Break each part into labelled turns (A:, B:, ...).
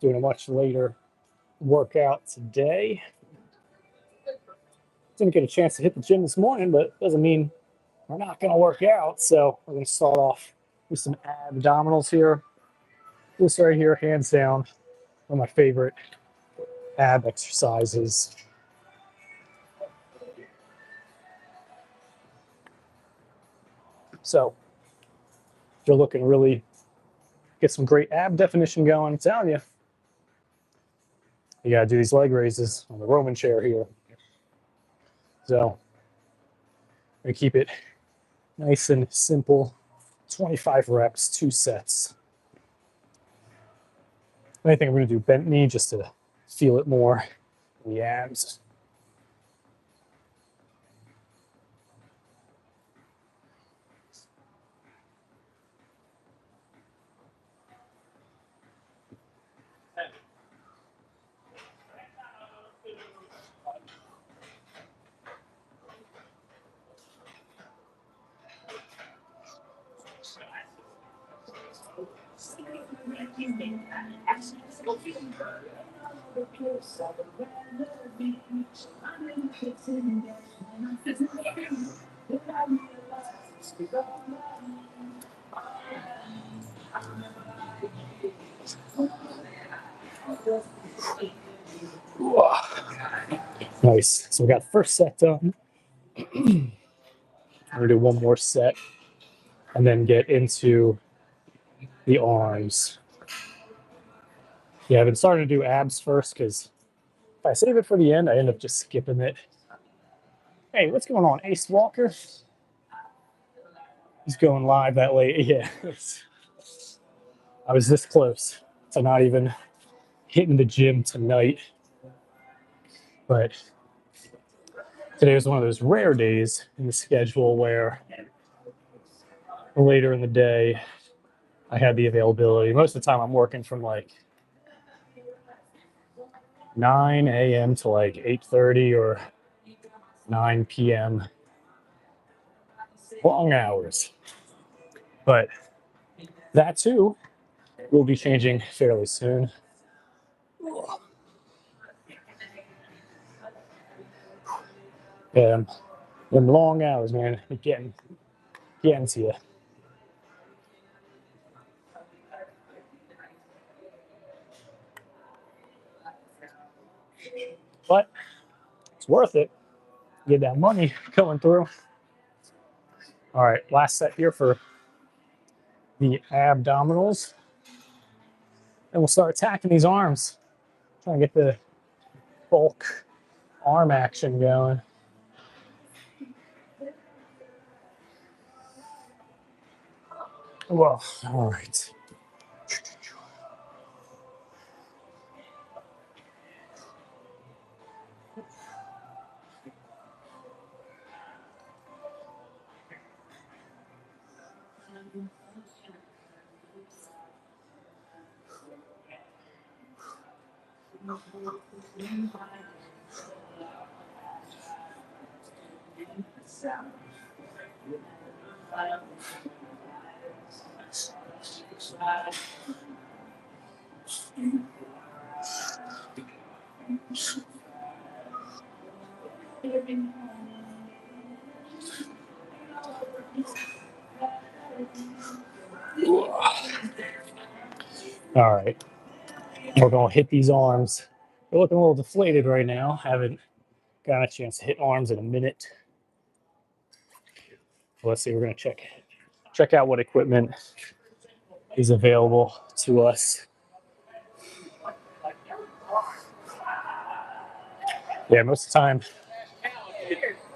A: Doing a much later workout today. Didn't get a chance to hit the gym this morning, but doesn't mean we're not going to work out. So we're going to start off with some abdominals here. This right here, hands down, one of my favorite ab exercises. So if you're looking to really get some great ab definition going, I'm telling you, you got to do these leg raises on the Roman chair here. So I'm going to keep it nice and simple. 25 reps, 2 sets. I think I'm going to do bent knee just to feel it more in the abs. Nice. So we got the first set done. I'm going to do one more set and then get into the arms. Yeah, I've been starting to do abs first because if I save it for the end, I end up just skipping it. Hey, what's going on, Ace Walker? He's going live that late. Yeah. I was this close to not even hitting the gym tonight. But today was one of those rare days in the schedule where later in the day I had the availability. Most of the time I'm working from like 9 a.m. to like 8:30 or 9 p.m. Long hours. But that too will be changing fairly soon. Them long hours, man, getting to you. But it's worth it. Get that money going through. All right, last set here for the abdominals. And we'll start attacking these arms. Trying to get the bulk arm action going. Whoa, all right. All right. We're going to hit these arms. They're looking a little deflated right now. Haven't got a chance to hit arms in a minute. Let's see. We're going to check out what equipment is available to us. Yeah, most of the time,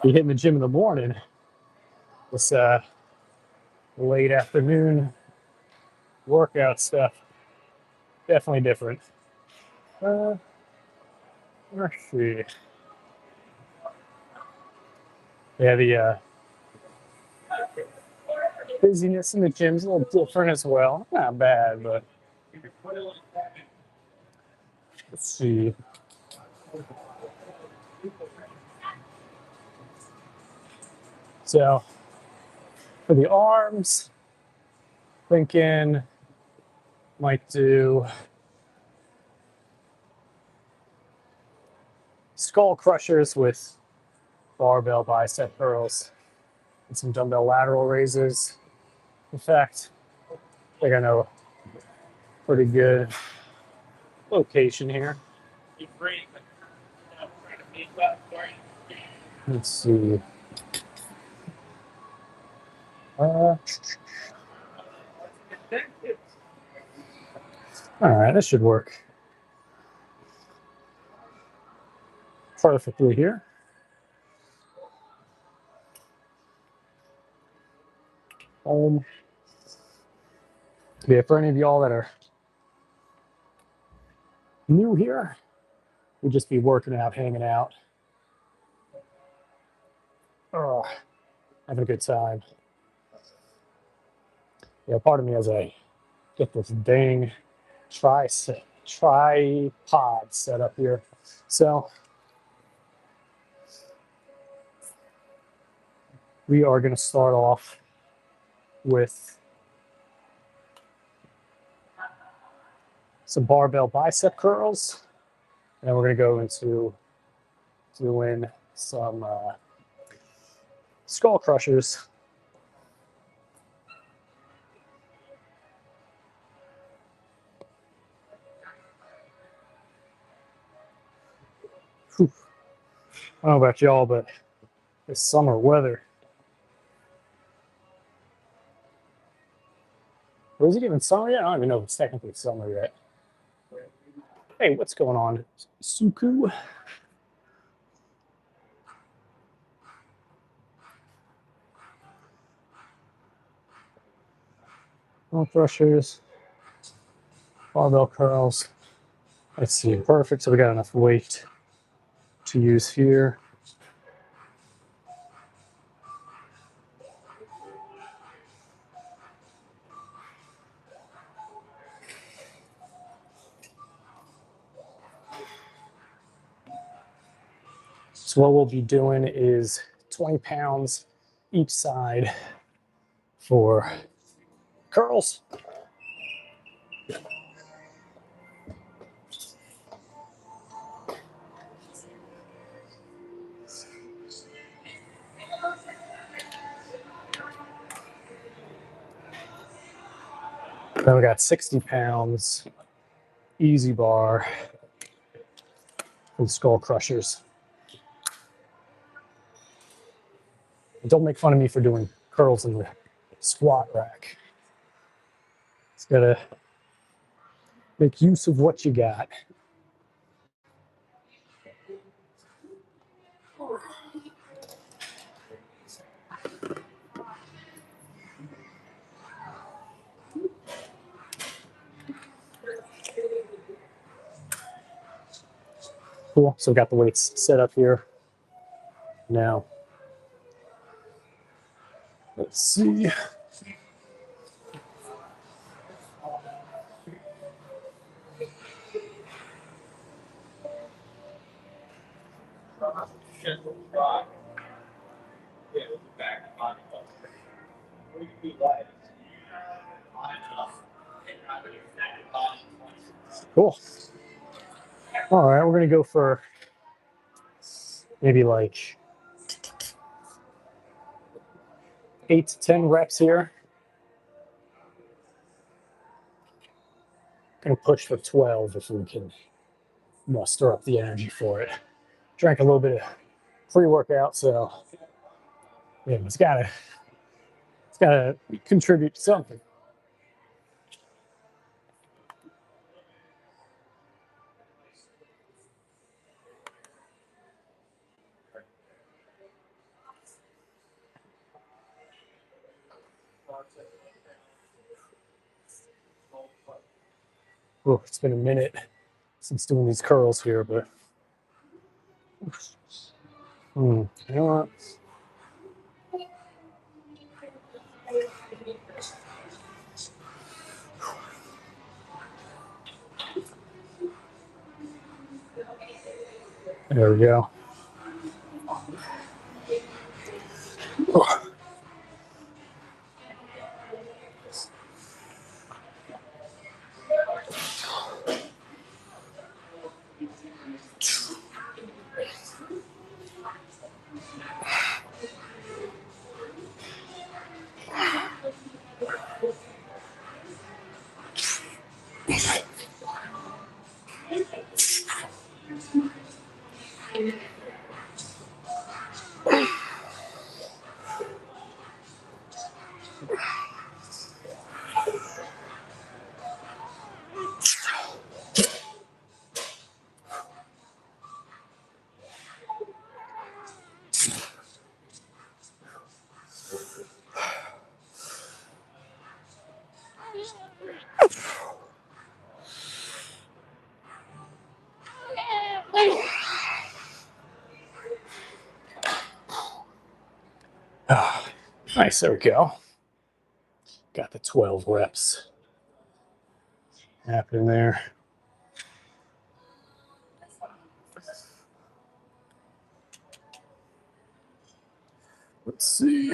A: you hit in the gym in the morning. This late afternoon workout stuff, definitely different. Let's see. Yeah, the busyness in the gym is a little different as well. Not bad, but let's see. So for the arms, thinking might do skull crushers with barbell bicep curls and some dumbbell lateral raises. In fact, I think I know a pretty good location here. Let's see. All right, this should work perfectly here. Yeah, for any of y'all that are new here, we'll just be working out, hanging out, having a good time. Yeah, part of me as I get this dang tripod set up here. So we are going to start off with some barbell bicep curls, and then we're going to go into doing some skull crushers. Whew. I don't know about y'all, but this summer weather. Or is it even summer yet? I don't even know if it's technically summer yet. Hey, what's going on, Suku? Skull crushers, barbell curls. Let's see, perfect. So we got enough weight to use here. So what we'll be doing is 20 pounds each side for curls. Then we got 60 pounds easy bar with skull crushers. And don't make fun of me for doing curls in the squat rack. It's gotta make use of what you got. Cool. So we got the weights set up here. Now, let's see. Cool. All right, we're gonna go for maybe like 8 to 10 reps here. Gonna push for 12 if we can muster up the energy for it. Drank a little bit of pre-workout, so yeah, it's gotta contribute to something. Oh, it's been a minute since doing these curls here, but you know what? There we go. Nice, there we go. Got the 12 reps happening there. Let's see.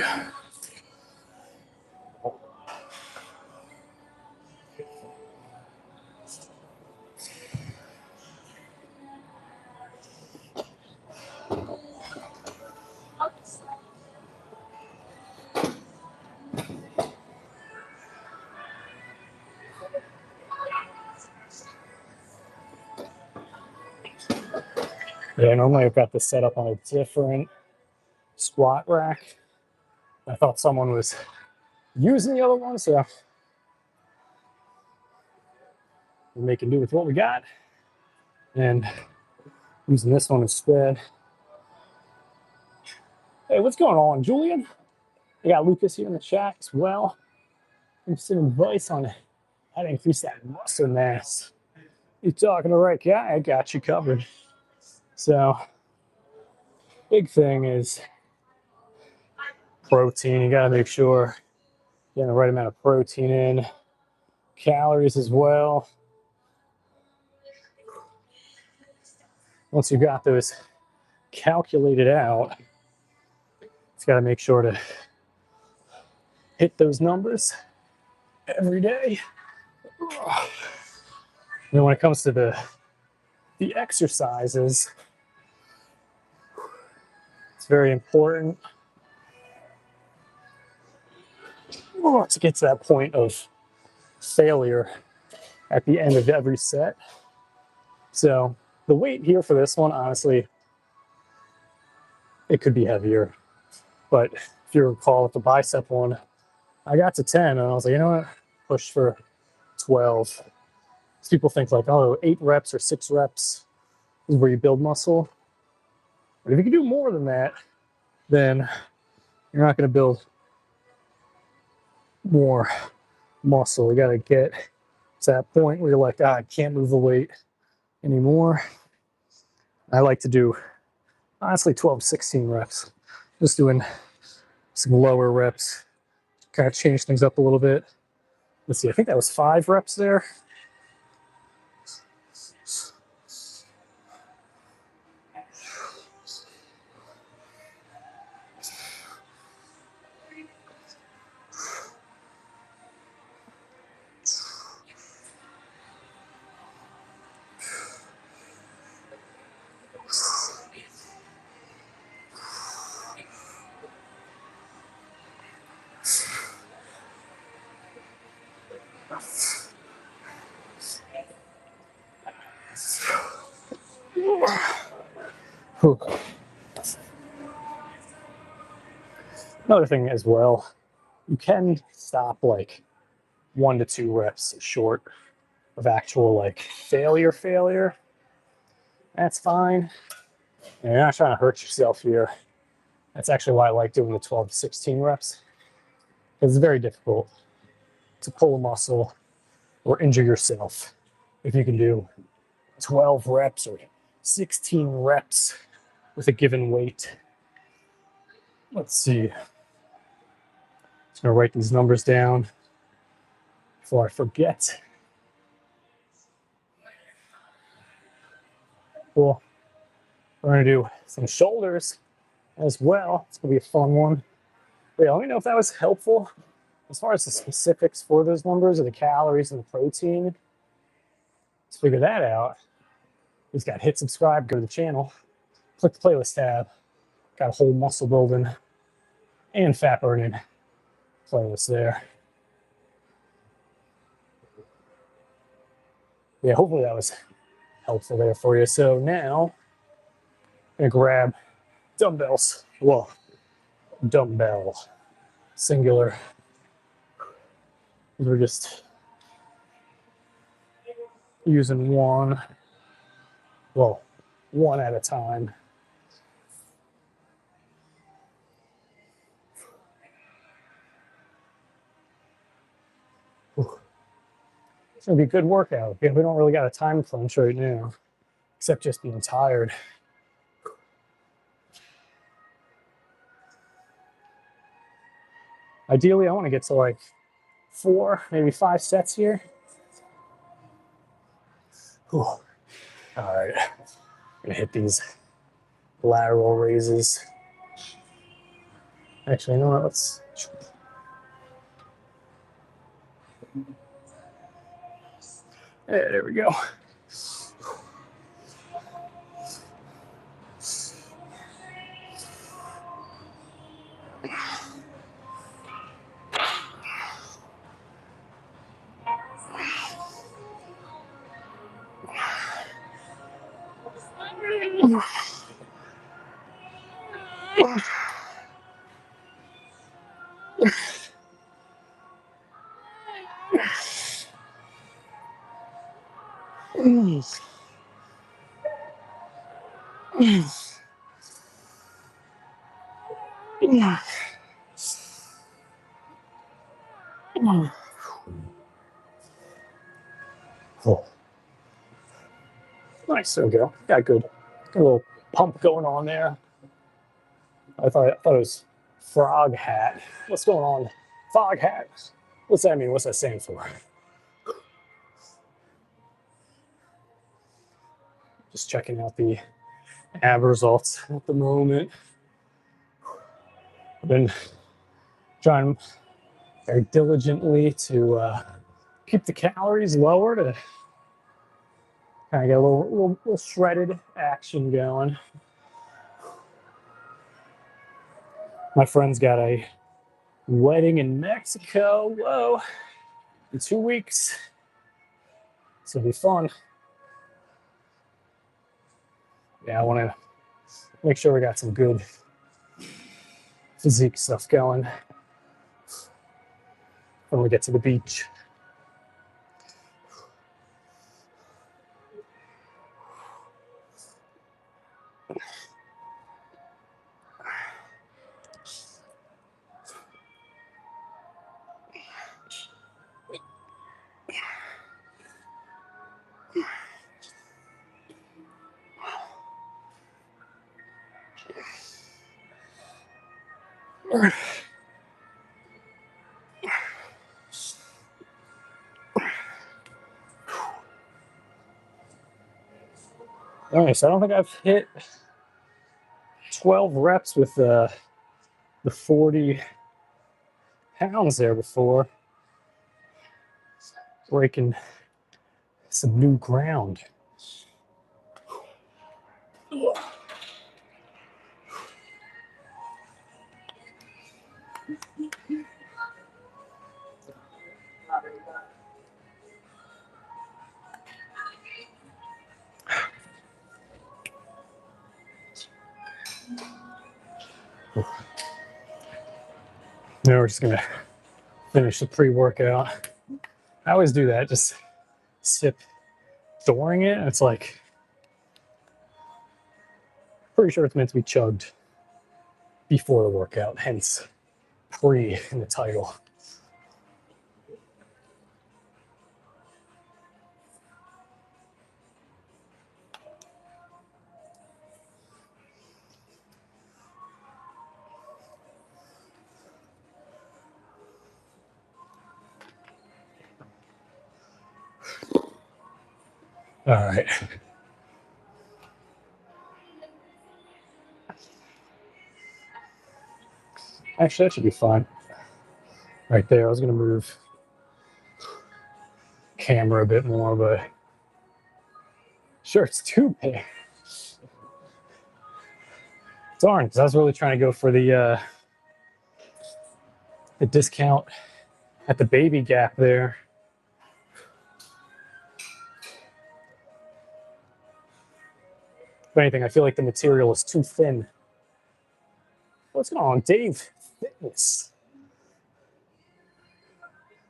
A: Yeah, normally I've got this set up on a different squat rack. I thought someone was using the other one, so we're making do with what we got and using this one instead. Hey, what's going on, Julian? I got Lucas here in the chat as well. Some advice on how to increase that muscle mass. You're talking to the right guy. I got you covered. So, big thing is protein. You got to make sure you get the right amount of protein in, calories as well. Once you've got those calculated out, it's got to make sure to hit those numbers every day. And then when it comes to the exercises, it's very important to get to that point of failure at the end of every set. So the weight here for this one, honestly, it could be heavier. But if you recall with the bicep one, I got to 10 and I was like, you know what? Push for 12. People think like, oh, 8 reps or 6 reps is where you build muscle. But if you can do more than that, then you're not going to build more muscle. You got to get to that point where you're like, I can't move the weight anymore. I like to do, honestly, 12, 16 reps. Just doing some lower reps, kind of change things up a little bit. Let's see, I think that was 5 reps there. Another thing as well, you can stop like 1 to 2 reps short of actual like failure. That's fine. And you're not trying to hurt yourself here. That's actually why I like doing the 12 to 16 reps. It's very difficult to pull a muscle or injure yourself if you can do 12 reps or 16 reps with a given weight. Let's see. Just gonna write these numbers down before I forget. Cool. We're gonna do some shoulders as well. It's gonna be a fun one. But yeah, let me know if that was helpful. As far as the specifics for those numbers or the calories and the protein, let's figure that out. Just got hit subscribe, go to the channel, click the playlist tab. Got a whole muscle building and fat burning playlist there. Yeah, hopefully that was helpful there for you. So now I'm gonna grab dumbbells. Well, dumbbell, singular. We're just using one at a time. It's gonna be a good workout. Yeah, we don't really got a time crunch right now, except just being tired. Ideally, I want to get to like 4, maybe 5 sets here. Whew. All right, I'm gonna hit these lateral raises. Actually, you know what? Let's. Yeah, there we go. Oh. Nice, there we go. Got good. Got a little pump going on there. I thought it was frog hat. What's going on? Fog hat. What's that mean? What's that stand for? Just checking out the ab results at the moment. I've been trying very diligently to keep the calories lower to kind of get a little shredded action going. My friend's got a wedding in Mexico. Whoa, in 2 weeks. It's gonna be fun. Yeah, I want to make sure we got some good physique stuff going when we get to the beach. All right, so I don't think I've hit 12 reps with the 40 pounds there before. Breaking some new ground. Now we're just gonna finish the pre-workout. I always do that, just sip during it. It's like, pretty sure it's meant to be chugged before the workout, hence pre in the title. All right. Actually, that should be fine. Right there, I was gonna move camera a bit more, but sure, it's too big. Darn, because I was really trying to go for the discount at the baby gap there. If anything, I feel like the material is too thin. What's going on, Dave Fitness?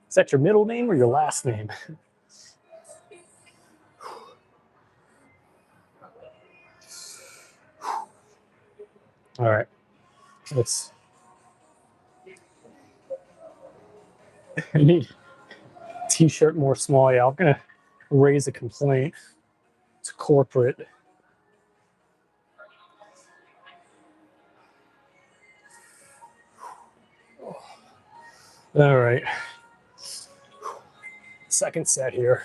A: Is that your middle name or your last name? All right, let's. I need t-shirt more small. Yeah, I'm gonna raise a complaint to corporate. All right. Second set here.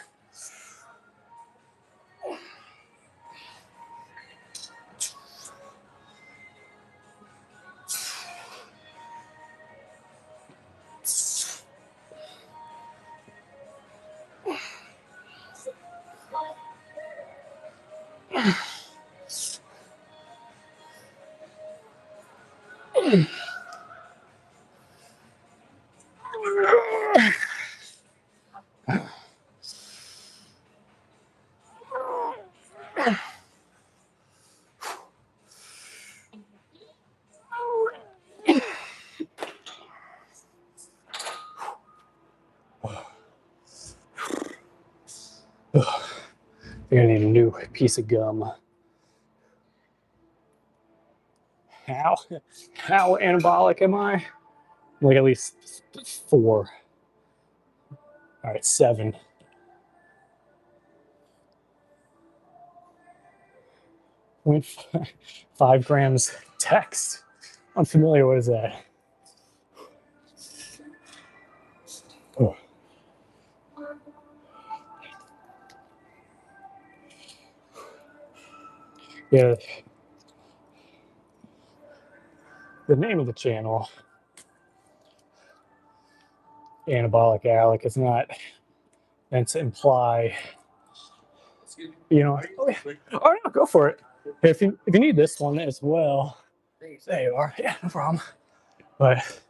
A: I think I need a new piece of gum. How anabolic am I? Like at least 4. All right, 7. 0.5 grams text. Unfamiliar. What is that? Oh. Yeah. The name of the channel, Anabolic Alec, is not meant to imply, you know. Oh, yeah. Oh no, go for it. If you need this one as well, there you are. Yeah, no problem. But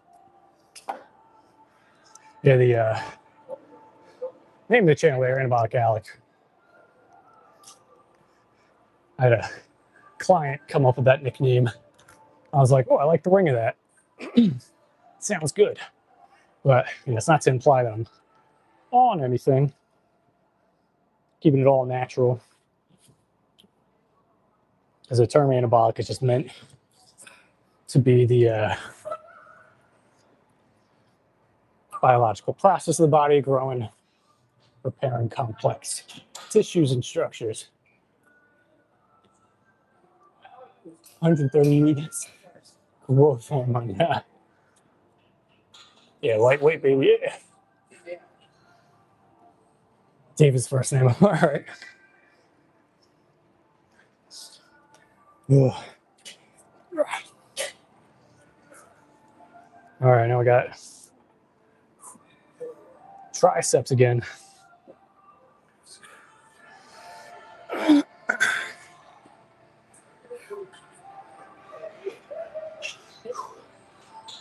A: yeah, the name of the channel there, Anabolic Alec. I had a client come up with that nickname. I was like, oh, I like the ring of that. Sounds good. But you know, it's not to imply that I'm on anything. Keeping it all natural. As the term anabolic is just meant to be the biological process of the body growing, repairing complex tissues and structures. 130 units growth hormone. Yeah, yeah, lightweight baby. Yeah. David's first name. All right. Ugh. All right, now we got triceps again.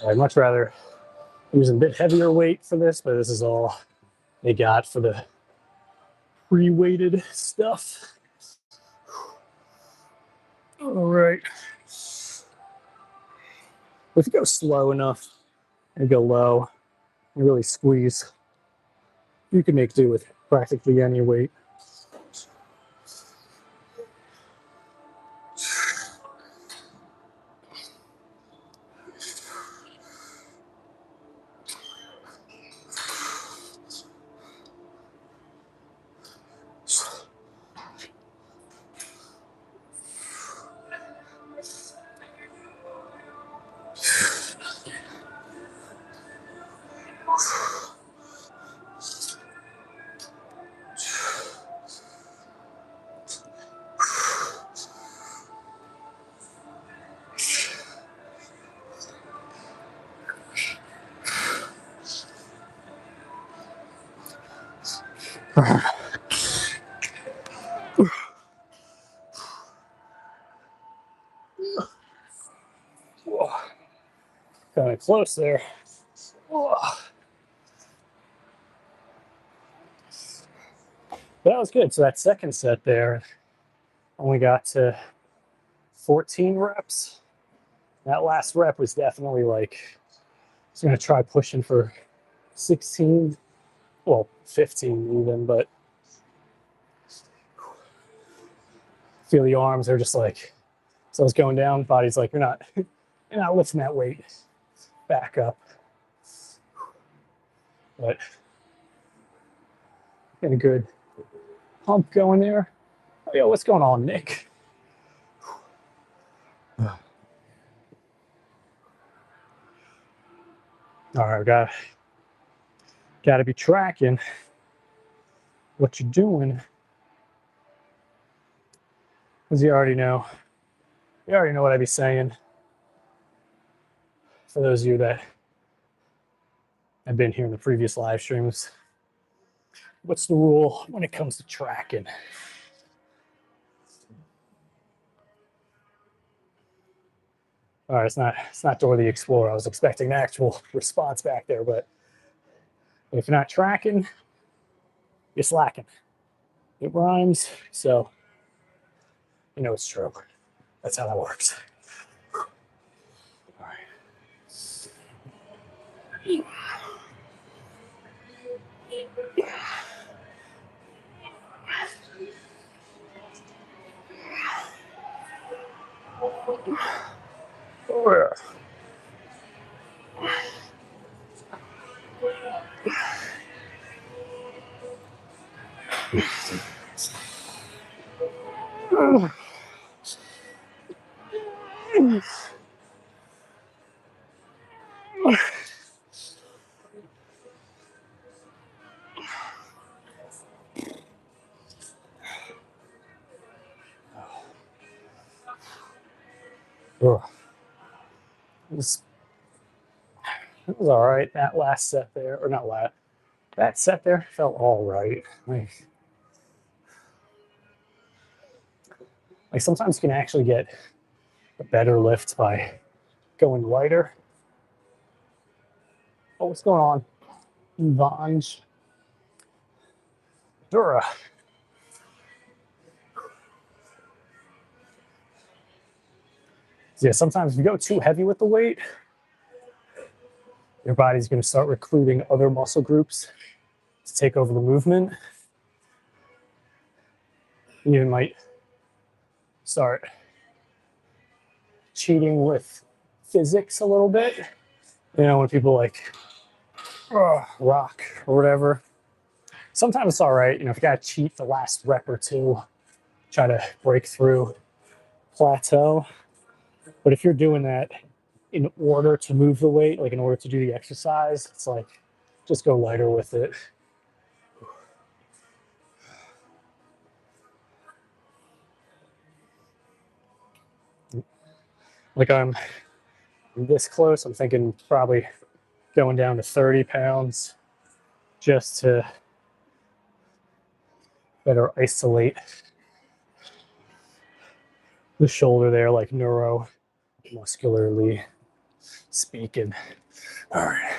A: I'd much rather use a bit heavier weight for this, but this is all they got for the pre-weighted stuff. All right. If you go slow enough and go low and really squeeze, you can make do with practically any weight. Whoa. Kind of close there. Whoa. That was good. So that second set there only got to 14 reps. That last rep was definitely like, I was going to try pushing for 16, well, 15 even, but feel the arms are just like, so it's going down, body's like, you're not lifting that weight back up. But getting a good pump going there. Oh, yo, what's going on, Nick? All right, we got Got to be tracking what you're doing, because you already know what I'd be saying. For those of you that have been here in the previous live streams, what's the rule when it comes to tracking? All right, it's not Dora the Explorer. I was expecting an actual response back there, but if you're not tracking, you're slacking. It rhymes, so you know it's true. That's how that works. All right. Oh, yeah. It was all right. That last set there, or not last, that set there felt all right. Like sometimes you can actually get a better lift by going lighter. Oh, what's going on? Vange. Dura. So yeah, sometimes if you go too heavy with the weight, your body's going to start recruiting other muscle groups to take over the movement. You might start cheating with physics a little bit. You know, when people like rock or whatever. Sometimes it's all right. You know, if you got to cheat the last rep or two, try to break through plateau. But if you're doing that in order to move the weight, like in order to do the exercise, it's like just go lighter with it. Like I'm this close, I'm thinking probably going down to 30 pounds just to better isolate the shoulder there, like neuromuscularly speaking. All right.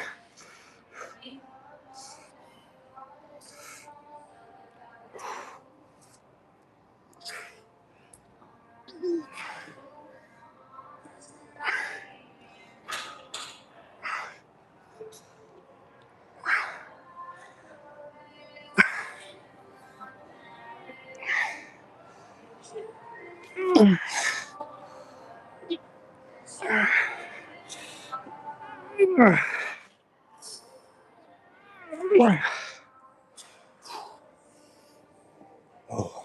A: Oh.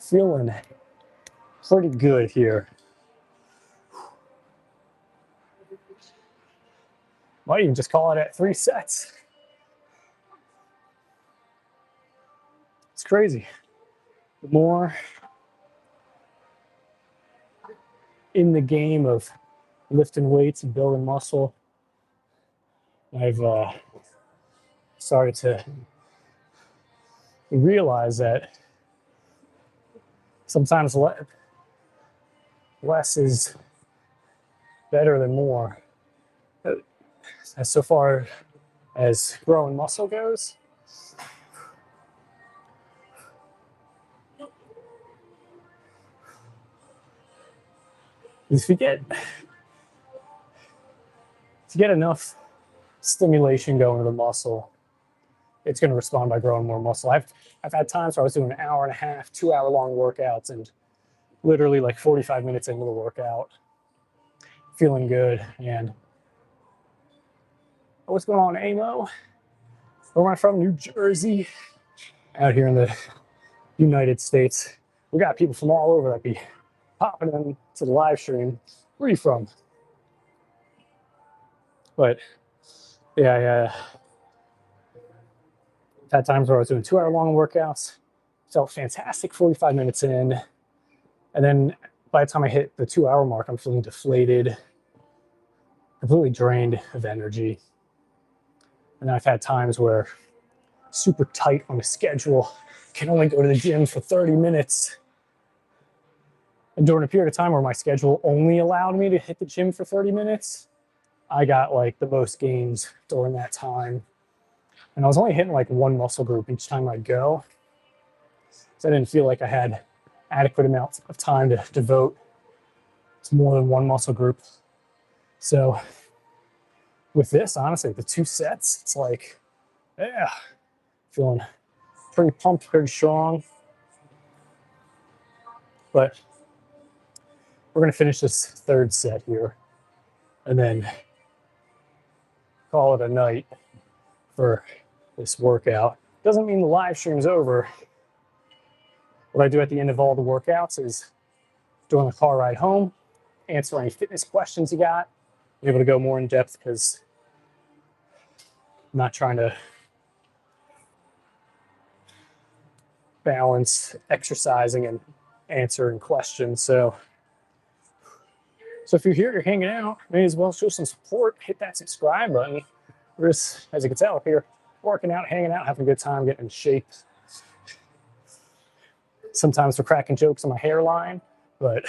A: Feeling pretty good here. Might even just call it at 3 sets. It's crazy. The more in the game of lifting weights and building muscle, I've started to realize that sometimes less is better than more. As so far as growing muscle goes, if you get enough stimulation going to the muscle, it's going to respond by growing more muscle. I've had times where I was doing an hour and a half, 2 hour long workouts, and literally like 45 minutes into the workout, feeling good. And what's going on, Amo? Where am I from? New Jersey, out here in the United States. We got people from all over that be popping into the live stream. Where are you from? But yeah, I've had times where I was doing 2 hour long workouts, felt fantastic 45 minutes in. And then by the time I hit the 2 hour mark, I'm feeling deflated, completely drained of energy. And then I've had times where super tight on the schedule, can only go to the gym for 30 minutes. And during a period of time where my schedule only allowed me to hit the gym for 30 minutes, I got like the most gains during that time. And I was only hitting like one muscle group each time I'd go. So I didn't feel like I had adequate amounts of time to devote to more than one muscle group. So with this, honestly, the 2 sets, it's like, yeah, feeling pretty pumped, pretty strong. But we're going to finish this 3rd set here and then call it a night for this workout. Doesn't mean the live stream's over. What I do at the end of all the workouts is during the car ride home, answer any fitness questions you got. I'm able to go more in depth because I'm not trying to balance exercising and answering questions. So if you're here, you're hanging out, may as well show some support, hit that subscribe button. We're just, as you can tell up here, working out, hanging out, having a good time, getting in shape. Sometimes we're cracking jokes on my hairline, but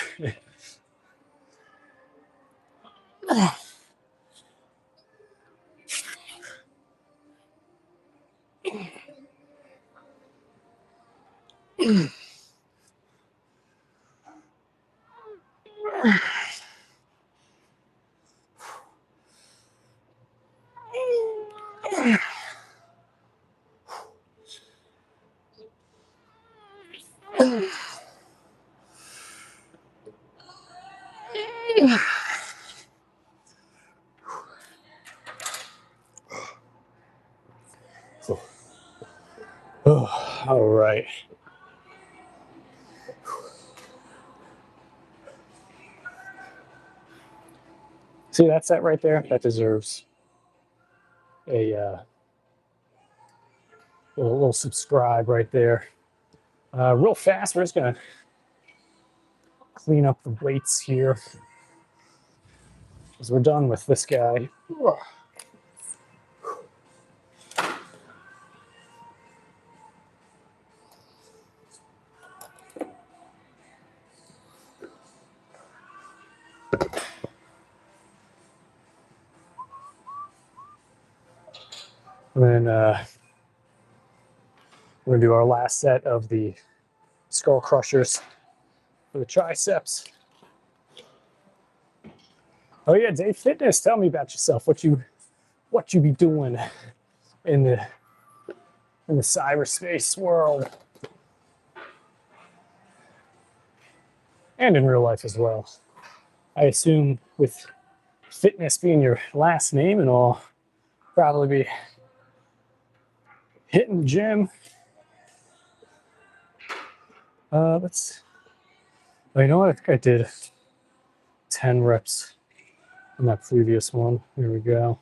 A: oh, all right. See that set right there? That deserves a little subscribe right there. Real fast, we're just gonna clean up the weights here because we're done with this guy. And then we're gonna do our last set of the skull crushers for the triceps. Oh yeah, Dave Fitness, tell me about yourself. What you be doing in the cyberspace world and in real life as well. I assume with fitness being your last name and all, probably be hitting the gym. Oh, you know what? I think I did 10 reps in that previous one. Here we go.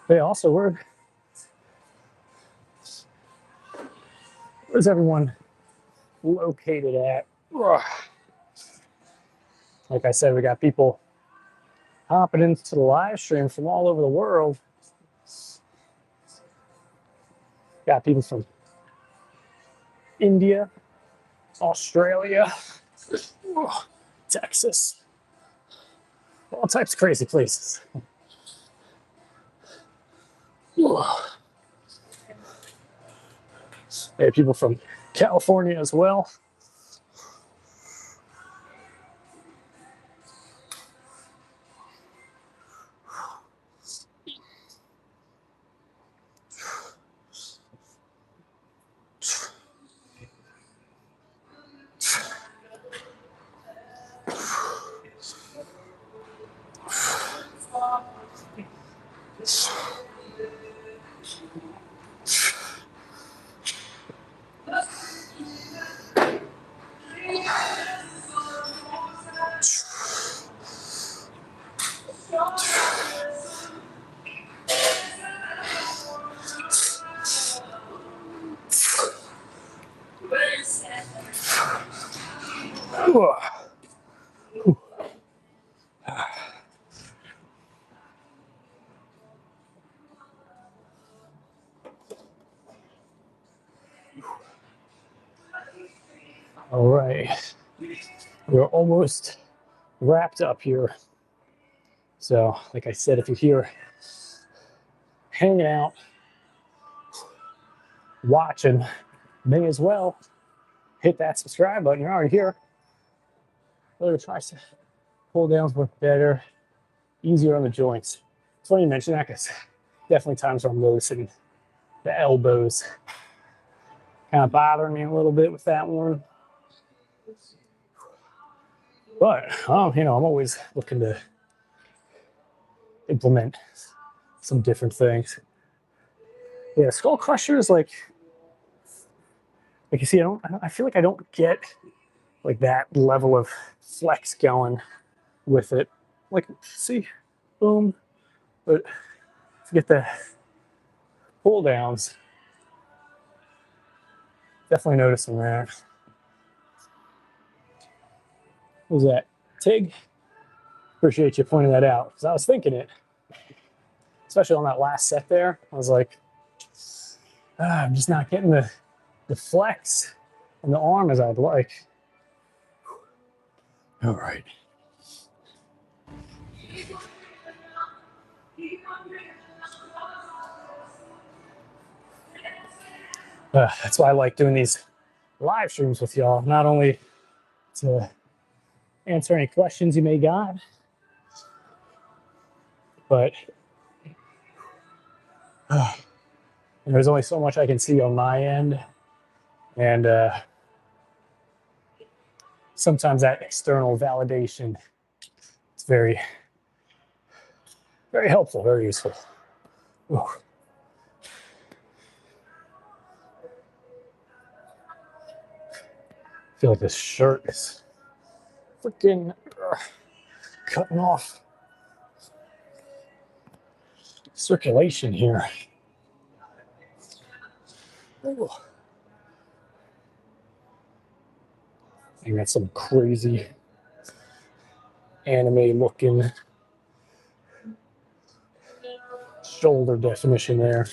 A: Hey, also, where's everyone located at? Like I said, we got people hopping into the live stream from all over the world. Got people from India, Australia, Texas, all types of crazy places. Hey, people from California as well. All right, we're almost wrapped up here. So, like I said, if you're here hanging out, watching, may as well hit that subscribe button. You're already here. Other tricep pull downs work better, easier on the joints. It's funny you mention that because definitely times where I'm noticing the elbows kind of bothering me a little bit with that one. But you know, I'm always looking to implement some different things. Yeah, skull crushers, like you see, I feel like I don't get like that level of flex going with it. Like, see, boom, but forget the pull downs. Definitely noticing that. What was that? Tig? Appreciate you pointing that out because I was thinking it, especially on that last set there. I was like, I'm just not getting the flex in the arm as I'd like. All right. That's why I like doing these live streams with y'all, not only to answer any questions you may got, but there's only so much I can see on my end, and sometimes that external validation is very, very helpful, very useful. Ooh. I feel like this shirt is freaking cutting off circulation here. Ooh. I got some crazy anime looking shoulder definition there.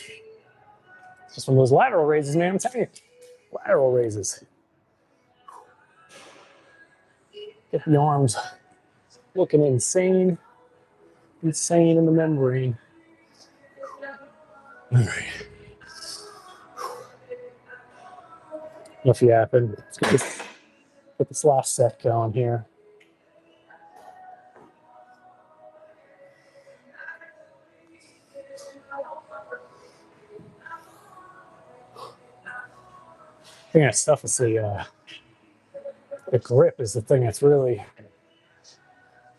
A: It's just one of those lateral raises, man. I'm telling you, lateral raises. Get the arms looking insane in the membrane. All right. Enough yapping. Let's get this last set going here. I think that stuff is the grip is the thing that's really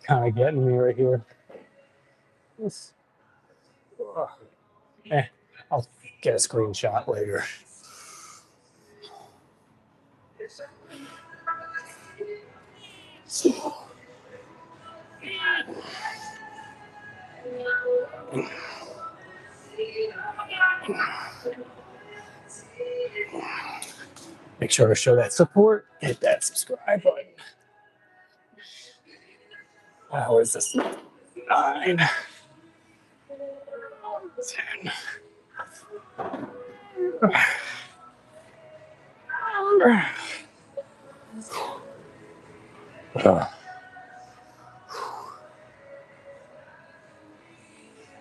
A: kind of getting me right here. I'll get a screenshot later. Make sure to show that support, hit that subscribe button. What is this? 9, 10.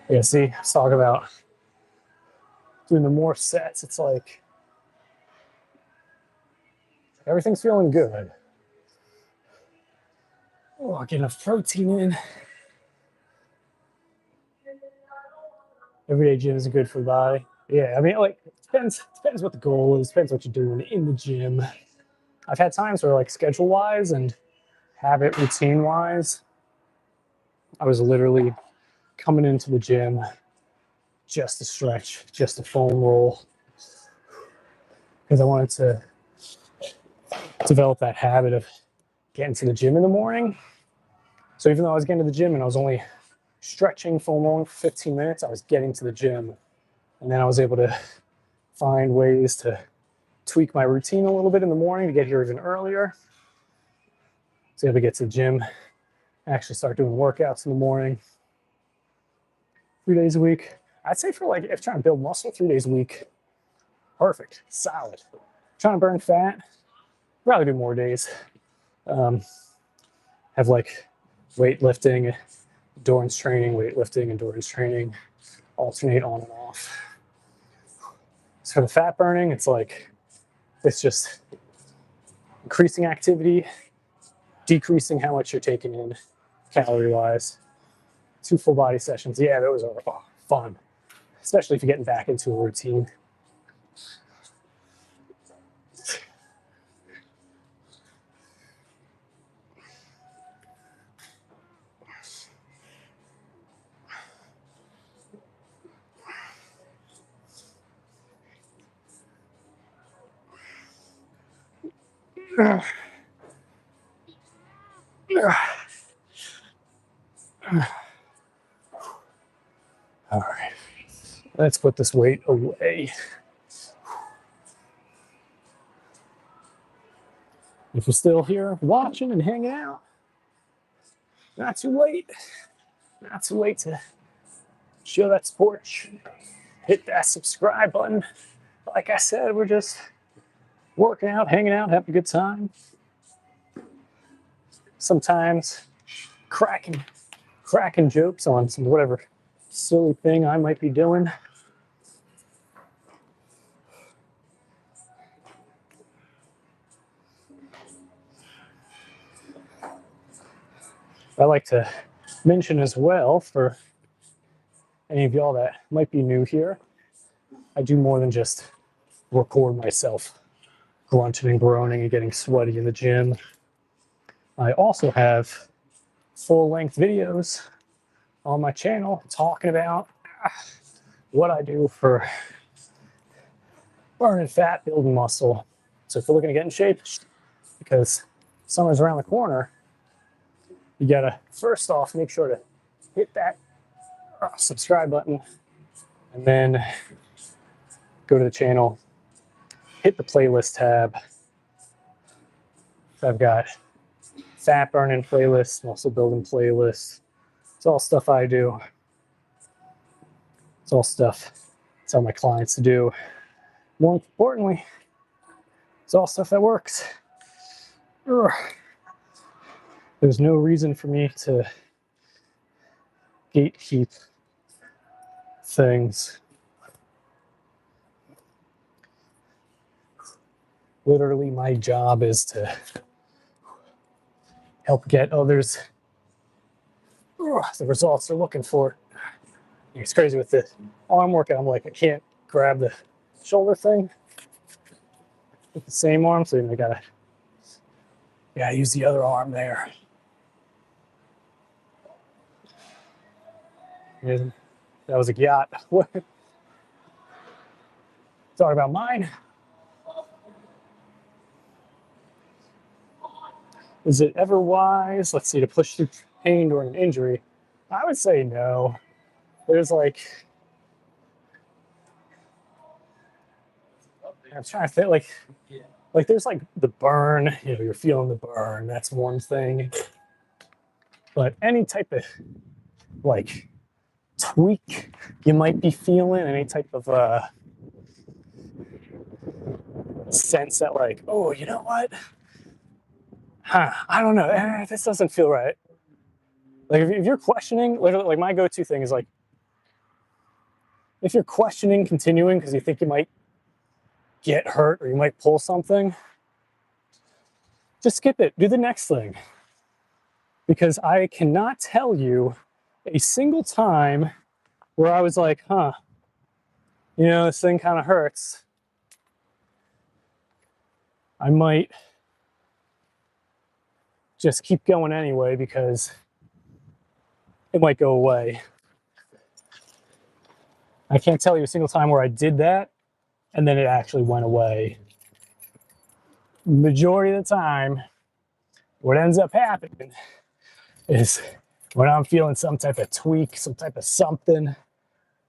A: Yeah, see, let's talk about doing the more sets. It's like everything's feeling good. Oh, get enough protein in. Everyday gym isn't good for the body. Yeah, I mean, like, it depends what the goal is, depends what you're doing in the gym. I've had times where, like, schedule-wise and habit routine-wise, I was literally coming into the gym just to stretch, just to foam roll, because I wanted to develop that habit of getting to the gym in the morning. So even though I was getting to the gym and I was only stretching foam rolling for 15 minutes, I was getting to the gym. And then I was able to find ways to tweak my routine a little bit in the morning to get here even earlier. So able to get to the gym, actually start doing workouts in the morning. 3 days a week. I'd say for like, if trying to build muscle, 3 days a week, perfect, solid. Trying to burn fat, probably do more days. Have like weightlifting, endurance training, weightlifting, endurance training, alternate on and off. So for the fat burning, it's like, it's just increasing activity, decreasing how much you're taking in calorie-wise. 2 full body sessions. Yeah, those are fun, especially if you're getting back into a routine. All right, let's put this weight away. If you're still here watching and hanging out, not too late. Not too late to show that support. Hit that subscribe button. Like I said, we're just working out, hanging out, having a good time. Sometimes cracking jokes on some whatever silly thing I might be doing. I like to mention as well, for any of y'all that might be new here, I do more than just record myself grunting and groaning and getting sweaty in the gym. I also have full-length videos on my channel talking about what I do for burning fat, building muscle. So if you're looking to get in shape, because summer's around the corner, you gotta first off make sure to hit that subscribe button, and then go to the channel, hit the playlist tab. I've got fat burning playlists, muscle building playlists. It's all stuff I do. It's all stuff I tell my clients to do. More importantly, it's all stuff that works. There's no reason for me to gatekeep things. Literally, my job is to help get others the results they're looking for. It's crazy with the arm workout. I'm like, I can't grab the shoulder thing with the same arm, so I gotta use the other arm there. And that was a yacht. Talk about mine. Is it ever wise, let's see, to push through pain during an injury? I would say no. There's like, I'm trying to think, like there's like the burn, you're feeling the burn, that's one thing. But any type of like tweak you might be feeling, any type of sense that like, oh, you know what? I don't know, this doesn't feel right. Like if you're questioning, literally, like my go-to thing is like, if you're questioning continuing because you think you might get hurt or you might pull something, just skip it, do the next thing. Because I cannot tell you a single time where I was like, this thing kind of hurts. I might just keep going anyway because it might go away. I can't tell you a single time where I did that and then it actually went away. Majority of the time, what ends up happening is when I'm feeling some type of tweak, some type of something,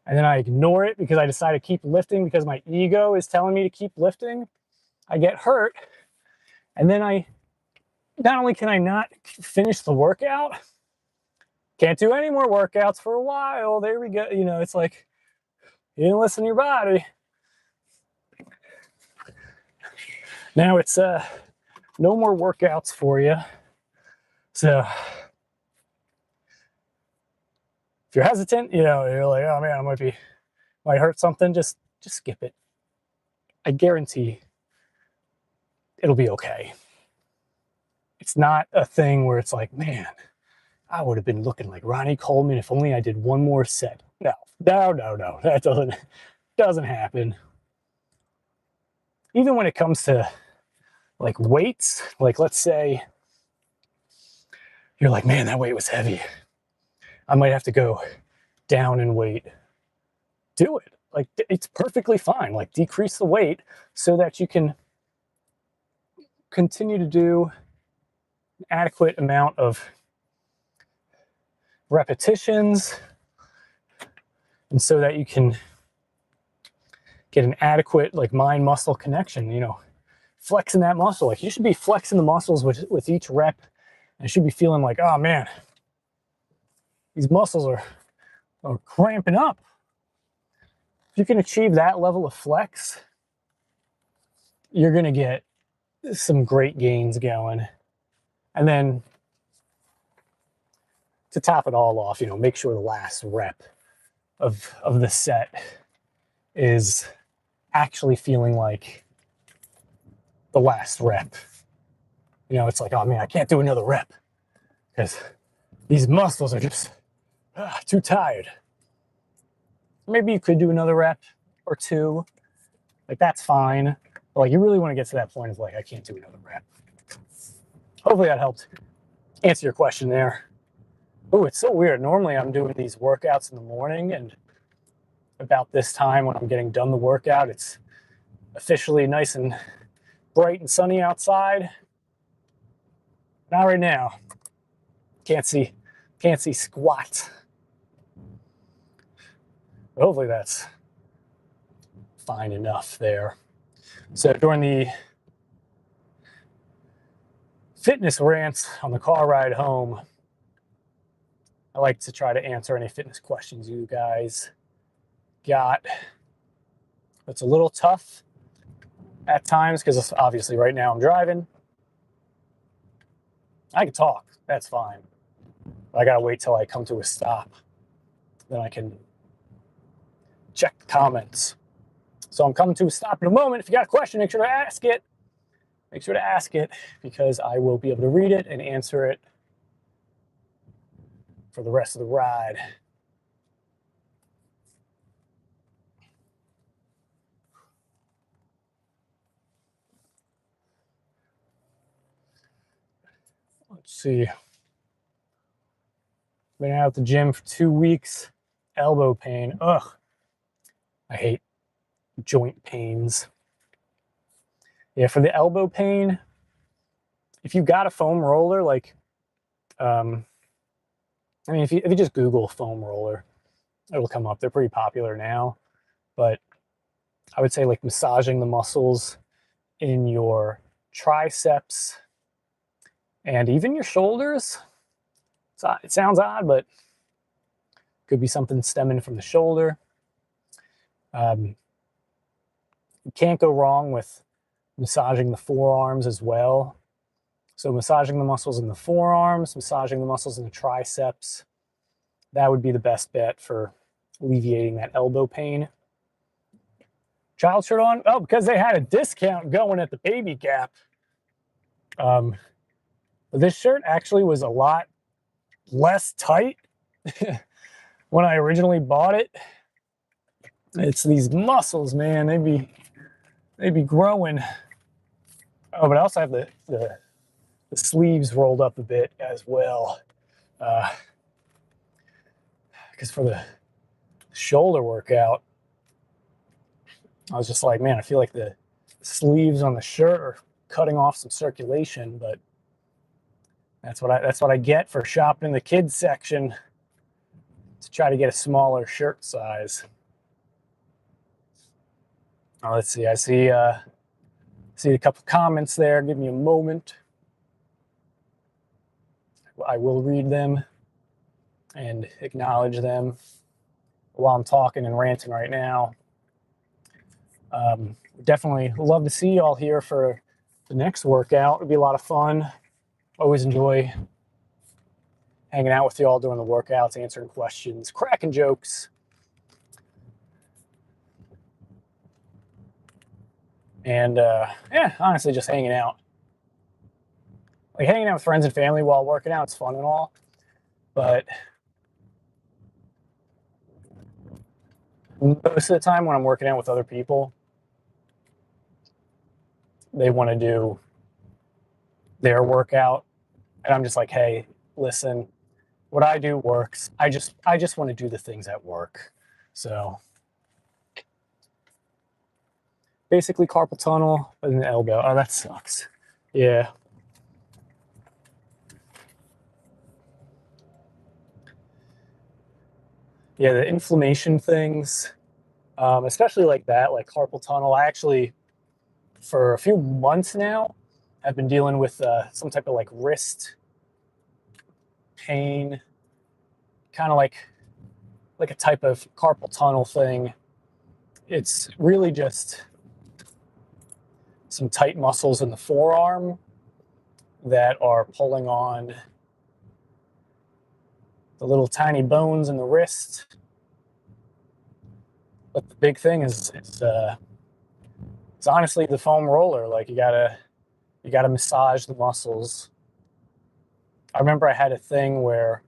A: and then I ignore it because I decide to keep lifting because my ego is telling me to keep lifting, I get hurt, and then I not only can I not finish the workout, can't do any more workouts for a while. There we go. You know, it's like you didn't listen to your body. Now it's no more workouts for you. So if you're hesitant, you know, you're like, oh man, I might hurt something, just skip it. I guarantee it'll be okay. It's not a thing where it's like, man, I would have been looking like Ronnie Coleman if only I did one more set. No. That doesn't happen. Even when it comes to like weights, like let's say you're like, man, that weight was heavy. I might have to go down in weight. Do it. Like, it's perfectly fine. Like, decrease the weight so that you can continue to do an adequate amount of repetitions, and so that you can get an adequate like mind muscle connection, you know, flexing that muscle. Like, you should be flexing the muscles with each rep, and you should be feeling like, oh man, these muscles are cramping up. If you can achieve that level of flex, you're going to get some great gains going. And then to top it all off, you know, make sure the last rep of the set is actually feeling like the last rep. You know, it's like, oh man, I can't do another rep because these muscles are just too tired. Maybe you could do another rep or two. Like, that's fine. But like, you really want to get to that point of like, I can't do another rep. Hopefully that helped answer your question there. Oh, it's so weird. Normally I'm doing these workouts in the morning, and about this time when I'm getting done the workout, it's officially nice and bright and sunny outside. Not right now. Can't see squat. But hopefully that's fine enough there. So during the fitness rants on the car ride home, I like to try to answer any fitness questions you guys got. It's a little tough at times because obviously right now I'm driving. I can talk, that's fine. But I gotta wait till I come to a stop. Then I can check the comments. So I'm coming to a stop in a moment. If you got a question, make sure to ask it. Make sure to ask it, because I will be able to read it and answer it for the rest of the ride. Let's see. Been out at the gym for 2 weeks. Elbow pain. Ugh. I hate joint pains. Yeah, for the elbow pain, if you've got a foam roller, like, I mean, if you just Google foam roller, it'll come up. They're pretty popular now. But I would say like massaging the muscles in your triceps and even your shoulders. It sounds odd, but could be something stemming from the shoulder. You can't go wrong with massaging the forearms as well. So massaging the muscles in the forearms, massaging the muscles in the triceps, that would be the best bet for alleviating that elbow pain. Child shirt on? Oh, because they had a discount going at the Baby Gap. This shirt actually was a lot less tight when I originally bought it. It's these muscles, man. They'd be growing. Oh, but I also have the sleeves rolled up a bit as well. Because for the shoulder workout, I was just like, man, I feel like the sleeves on the shirt are cutting off some circulation, but that's what I get for shopping in the kids section to try to get a smaller shirt size. Oh, let's see. I see a couple comments there. Give me a moment. I will read them and acknowledge them while I'm talking and ranting right now. Definitely love to see y'all here for the next workout. It'll be a lot of fun. Always enjoy hanging out with y'all during the workouts, answering questions, cracking jokes. And yeah, honestly, just hanging out. Like hanging out with friends and family while working out, it's fun and all. But most of the time when I'm working out with other people, they want to do their workout. And I'm just like, hey, listen, what I do works. I just want to do the things that work. So basically carpal tunnel and the elbow. Oh, that sucks. Yeah. Yeah, the inflammation things, especially like that, like carpal tunnel. I actually, for a few months now, have been dealing with some type of like wrist pain, kind of like a type of carpal tunnel thing. It's really just some tight muscles in the forearm that are pulling on the little tiny bones in the wrist. But the big thing is it's honestly the foam roller. Like you gotta massage the muscles. I remember I had a thing where,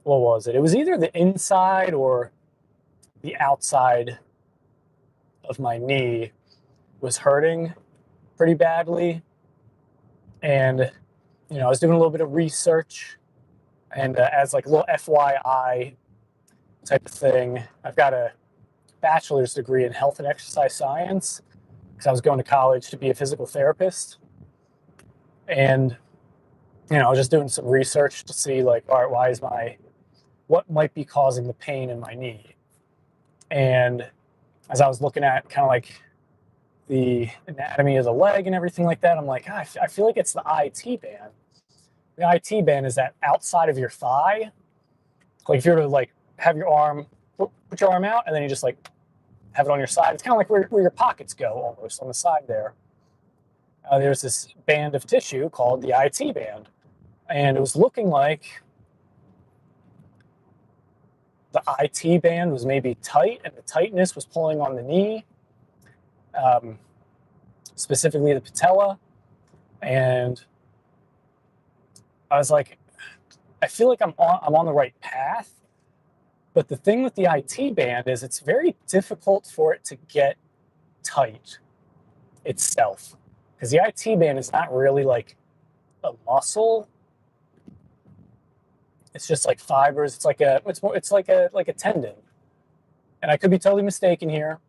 A: what was it? It was either the inside or the outside of my knee was hurting pretty badly. And, you know, I was doing a little bit of research, and as like a little FYI type of thing, I've got a bachelor's degree in health and exercise science because I was going to college to be a physical therapist. And, you know, I was just doing some research to see like, all right, what might be causing the pain in my knee? And as I was looking at kind of like the anatomy of the leg and everything like that, I'm like, I feel like it's the IT band. The IT band is that outside of your thigh. Like if you were to like have your arm, put your arm out, and then you just like have it on your side. It's kind of like where your pockets go almost on the side there. There's this band of tissue called the IT band. And it was looking like the IT band was maybe tight, and the tightness was pulling on the knee, specifically the patella. And I was like, I feel like I'm on the right path. But the thing with the IT band is it's very difficult for it to get tight itself, because the IT band is not really like a muscle. It's just like fibers. It's like a tendon. And I could be totally mistaken here.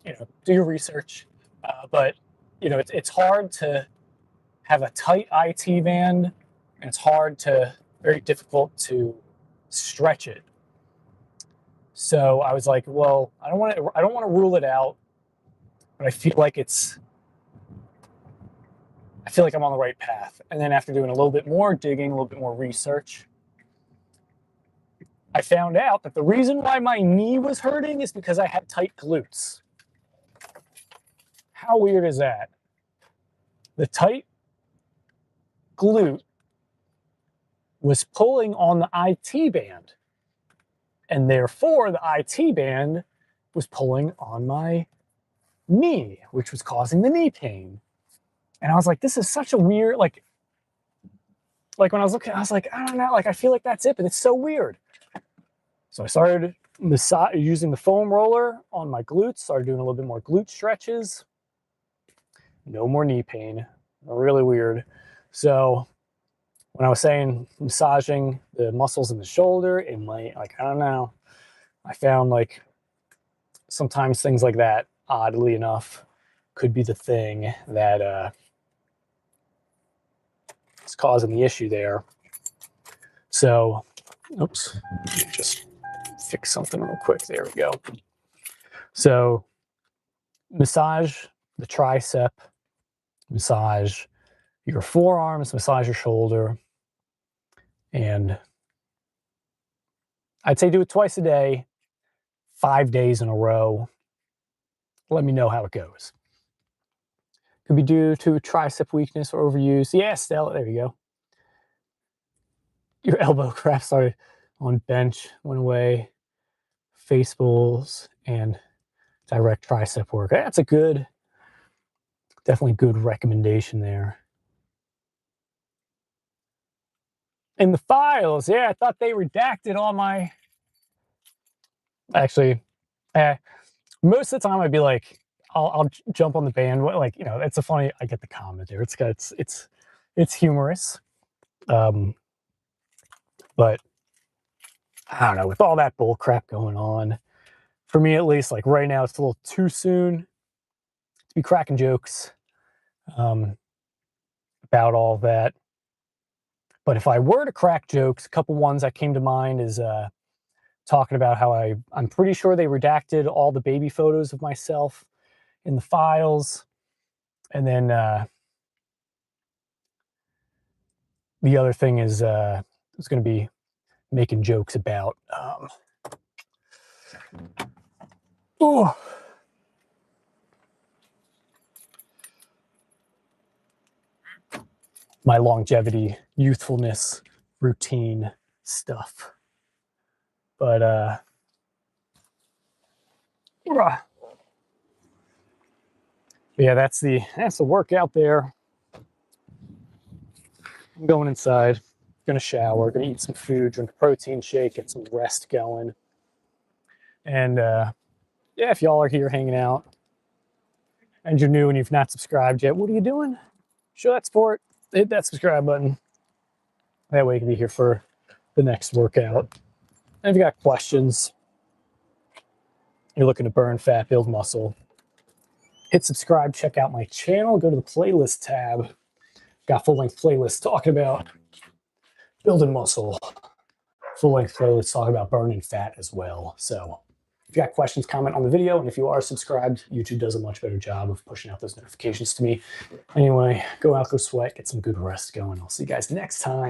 A: You know, do your research. But you know, it's hard to have a tight IT band, and it's very difficult to stretch it. So I was like, well, I don't want to rule it out, but I feel like I'm on the right path. And then after doing a little bit more digging, a little bit more research, I found out that the reason why my knee was hurting is because I had tight glutes. How weird is that? The tight glute was pulling on the IT band, and therefore the IT band was pulling on my knee, which was causing the knee pain. And I was like, this is such a weird, like when I was looking, I was like, I don't know, like I feel like that's it, but it's so weird. So I started using the foam roller on my glutes, started doing a little bit more glute stretches. No more knee pain. Really weird. So when I was saying massaging the muscles in the shoulder, it might, like, I don't know. I found like sometimes things like that, oddly enough, could be the thing that is causing the issue there. So, oops, just fix something real quick. There we go. So, massage the tricep, massage your forearms, massage your shoulder, and I'd say do it twice a day, 5 days in a row. Let me know how it goes. Could be due to tricep weakness or overuse. Yeah, Stella, there you go. Your elbow crap started on bench, went away, face pulls, and direct tricep work. That's a good, definitely good recommendation there. In the files, yeah, I thought they redacted all my, actually, most of the time I'd be like, I'll jump on the bandwagon. Like, you know, it's a funny, I get the comment there. It's humorous. But I don't know, with all that bull crap going on, for me at least, like right now, it's a little too soon to be cracking jokes about all that. But if I were to crack jokes, a couple ones that came to mind is talking about how I'm pretty sure they redacted all the baby photos of myself in the files. And then the other thing is it's going to be making jokes about my longevity, youthfulness, routine stuff. But yeah, that's the workout there. I'm going inside, gonna shower, gonna eat some food, drink a protein shake, get some rest going. And yeah, if y'all are here hanging out and you're new and you've not subscribed yet, what are you doing? Show that support, hit that subscribe button. That way you can be here for the next workout. And if you got questions, you're looking to burn fat, build muscle, hit subscribe, check out my channel, go to the playlist tab. Got full-length playlists talking about building muscle, full-length playlists talking about burning fat as well. So if you got questions, comment on the video. And if you are subscribed, YouTube does a much better job of pushing out those notifications to me. Anyway, go out, go sweat, get some good rest going. I'll see you guys next time.